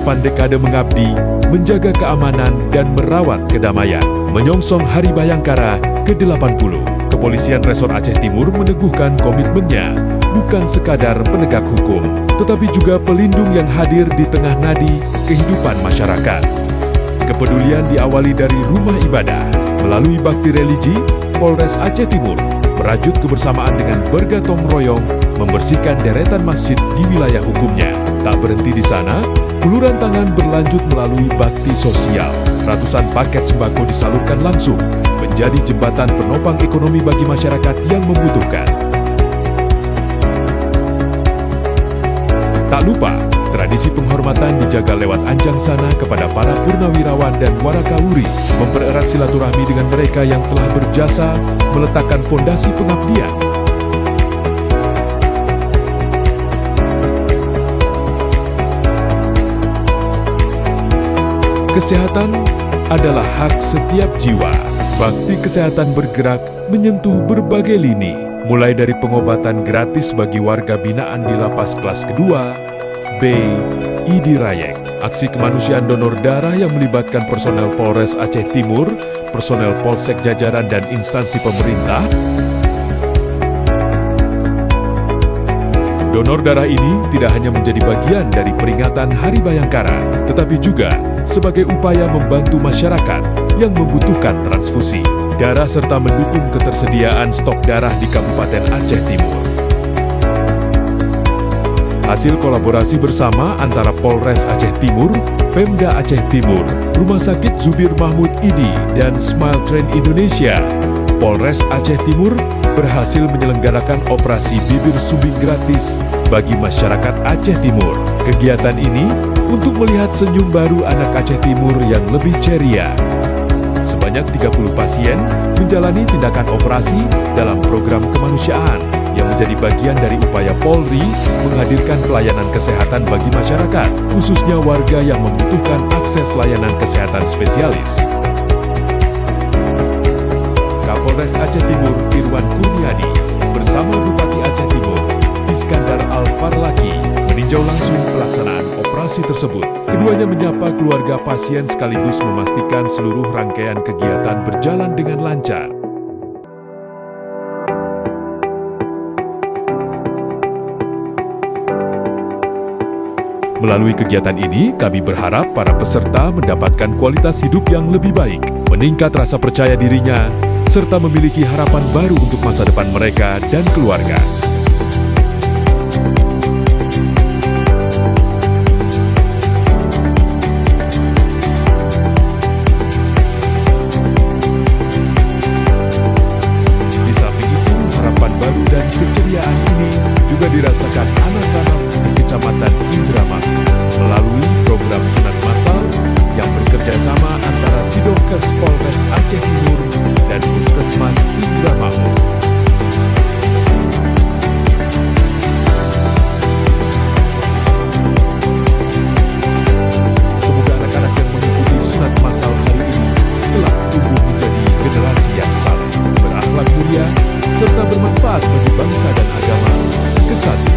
8 dekade mengabdi, menjaga keamanan dan merawat kedamaian. Menyongsong Hari Bayangkara ke-80, Kepolisian Resor Aceh Timur meneguhkan komitmennya bukan sekadar penegak hukum, tetapi juga pelindung yang hadir di tengah nadi kehidupan masyarakat. Kepedulian diawali dari rumah ibadah. Melalui bakti religi, Polres Aceh Timur merajut kebersamaan dengan bergotong royong membersihkan deretan masjid di wilayah hukumnya. Tak berhenti di sana, uluran tangan berlanjut melalui bakti sosial. Ratusan paket sembako disalurkan langsung, menjadi jembatan penopang ekonomi bagi masyarakat yang membutuhkan. Tak lupa, tradisi penghormatan dijaga lewat anjang sana kepada para purnawirawan dan warakawuri, mempererat silaturahmi dengan mereka yang telah berjasa meletakkan fondasi pengabdian. Kesehatan adalah hak setiap jiwa. Bakti kesehatan bergerak menyentuh berbagai lini, mulai dari pengobatan gratis bagi warga binaan di lapas kelas kedua, B, ID Rayek, aksi kemanusiaan donor darah yang melibatkan personel Polres Aceh Timur, personel Polsek jajaran dan instansi pemerintah. Donor darah ini tidak hanya menjadi bagian dari peringatan Hari Bayangkara, tetapi juga sebagai upaya membantu masyarakat yang membutuhkan transfusi darah serta mendukung ketersediaan stok darah di Kabupaten Aceh Timur. Hasil kolaborasi bersama antara Polres Aceh Timur, Pemda Aceh Timur, Rumah Sakit Zubir Mahmud ID, dan Smile Train Indonesia, Polres Aceh Timur berhasil menyelenggarakan operasi bibir sumbing gratis bagi masyarakat Aceh Timur. Kegiatan ini untuk melihat senyum baru anak Aceh Timur yang lebih ceria. Sebanyak 30 pasien menjalani tindakan operasi dalam program kemanusiaan yang menjadi bagian dari upaya Polri menghadirkan pelayanan kesehatan bagi masyarakat, khususnya warga yang membutuhkan akses layanan kesehatan spesialis. Kapolres Aceh Timur Irwan Kurniadi bersama Bupati Aceh Timur Iskandar Al-Farlaki meninjau langsung pelaksanaan operasi tersebut. Keduanya menyapa keluarga pasien sekaligus memastikan seluruh rangkaian kegiatan berjalan dengan lancar. Melalui kegiatan ini, kami berharap para peserta mendapatkan kualitas hidup yang lebih baik, meningkat rasa percaya dirinya, serta memiliki harapan baru untuk masa depan mereka dan keluarga. Di samping itu, harapan baru dan keceriaan ini juga dirasakan anak-anak di Kecamatan Indramayu melalui program sunat massal yang bekerja sama antara Sidokes Polres Aceh Timur dan Puskesmas Indramayu. Semoga anak-anak yang mengikuti sunat massal hari ini telah tumbuh menjadi generasi yang saleh, berakhlak mulia, serta bermanfaat bagi bangsa dan agama kesatu.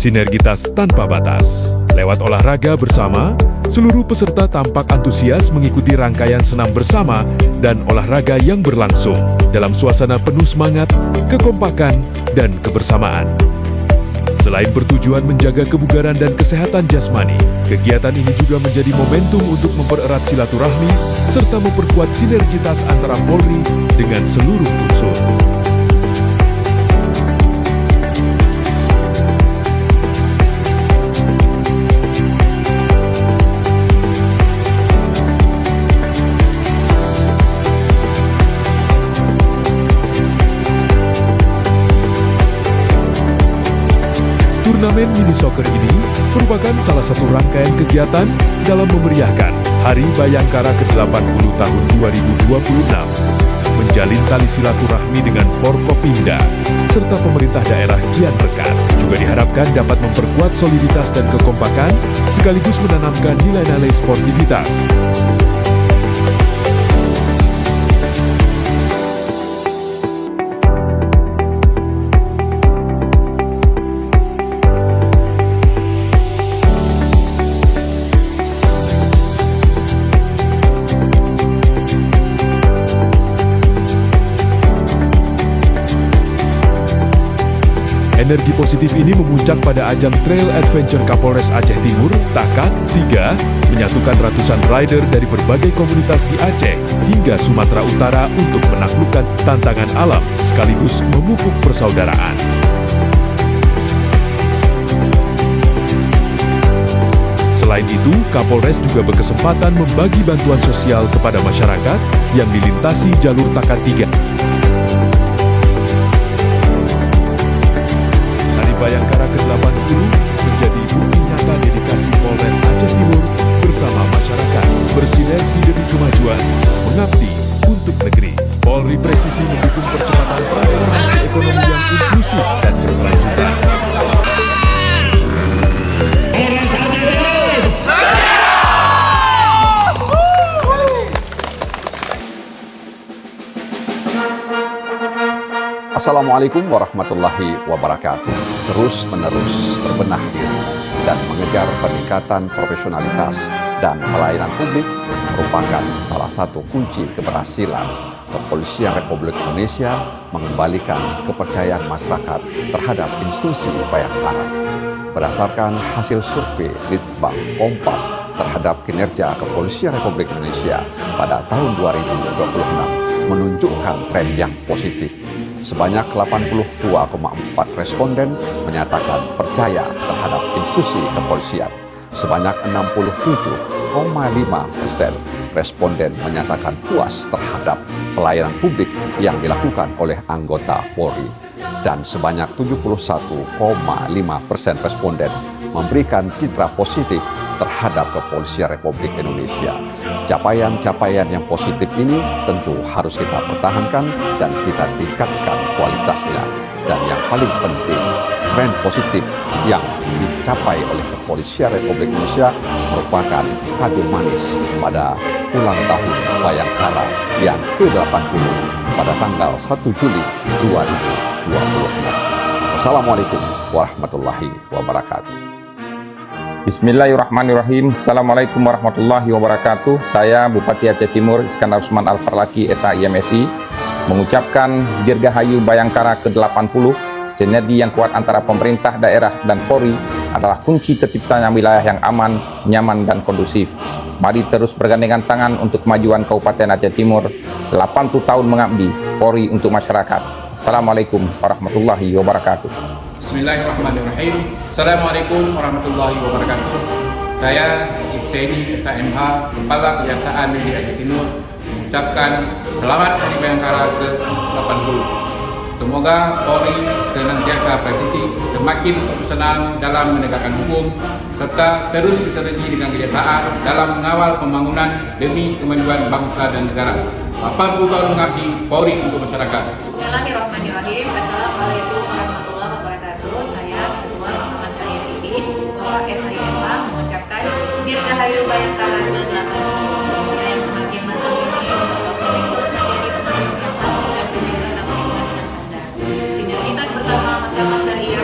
Sinergitas tanpa batas. Lewat olahraga bersama, seluruh peserta tampak antusias mengikuti rangkaian senam bersama dan olahraga yang berlangsung dalam suasana penuh semangat, kekompakan, dan kebersamaan. Selain bertujuan menjaga kebugaran dan kesehatan jasmani, kegiatan ini juga menjadi momentum untuk mempererat silaturahmi serta memperkuat sinergitas antara Polri dengan seluruh unsur. Turnamen mini soccer ini merupakan salah satu rangkaian kegiatan dalam memeriahkan Hari Bayangkara ke-80 tahun 2026, menjalin tali silaturahmi dengan Forkopimda serta pemerintah daerah kian rekat. Juga diharapkan dapat memperkuat soliditas dan kekompakan sekaligus menanamkan nilai-nilai sportivitas. Energi positif ini memuncak pada ajang Trail Adventure Kapolres Aceh Timur, TAKAT 3, menyatukan ratusan rider dari berbagai komunitas di Aceh hingga Sumatera Utara untuk menaklukkan tantangan alam sekaligus memupuk persaudaraan. Selain itu, Kapolres juga berkesempatan membagi bantuan sosial kepada masyarakat yang dilintasi jalur TAKAT 3. Hari Bayangkara ke-80 menjadi bukti nyata dedikasi Polres Aceh Timur bersama masyarakat bersinergi demi kemajuan, mengabdi untuk negeri. Polri presisi mendukung percepatan transformasi ekonomi yang inklusif dan berkelanjutan. Assalamualaikum warahmatullahi wabarakatuh. Terus-menerus berbenah diri dan mengejar peningkatan profesionalitas dan pelayanan publik merupakan salah satu kunci keberhasilan Kepolisian Republik Indonesia mengembalikan kepercayaan masyarakat terhadap institusi Bayangkara. Berdasarkan hasil survei Litbang Kompas terhadap kinerja Kepolisian Republik Indonesia pada tahun 2026 menunjukkan tren yang positif. Sebanyak 82,4 responden menyatakan percaya terhadap institusi kepolisian. Sebanyak 67,5% responden menyatakan puas terhadap pelayanan publik yang dilakukan oleh anggota Polri. Dan sebanyak 71,5% responden memberikan citra positif terhadap Kepolisian Republik Indonesia. Capaian-capaian yang positif ini tentu harus kita pertahankan dan kita tingkatkan kualitasnya. Dan yang paling penting, tren positif yang dicapai oleh Kepolisian Republik Indonesia merupakan kado manis pada ulang tahun Bayangkara yang ke-80 pada tanggal 1 Juli 2026. Wassalamualaikum warahmatullahi wabarakatuh. Bismillahirrahmanirrahim. Assalamualaikum warahmatullahi wabarakatuh. Saya Bupati Aceh Timur Iskandar Usman Al-Farlaki SHIMSI mengucapkan Dirgahayu Bayangkara ke-80. Sinergi yang kuat antara pemerintah daerah dan Polri adalah kunci terciptanya wilayah yang aman, nyaman, dan kondusif. Mari terus bergandengan tangan untuk kemajuan Kabupaten Aceh Timur. 80 tahun mengabdi, Polri untuk masyarakat. Assalamualaikum warahmatullahi wabarakatuh. Bismillahirrahmanirrahim. Assalamualaikum warahmatullahi wabarakatuh. Saya Ibsaini SHMH, Kepala Kejaksaan Negeri Aceh Timur, mengucapkan selamat Hari Bayangkara ke-80. Semoga Polri senantiasa presisi, semakin profesional dalam menegakkan hukum, serta terus bersinergi dengan kejaksaan dalam mengawal pembangunan demi kemajuan bangsa dan negara. 80 tahun mengabdi Polri untuk masyarakat. Bismillahirrahmanirrahim. Assalamualaikum warahmatullahi wabarakatuh. Saya Ketua Mahkamah Syariah Ini, Bapak SHMH, mengucapkan Dirgahayu Bayangkara ke-80. Yang semakin matang ini Bapak Polri terus menjadi pemain yang tangguh dan menjaga stabilitas yang ada. Sinergitas bersama Mahkamah Syariah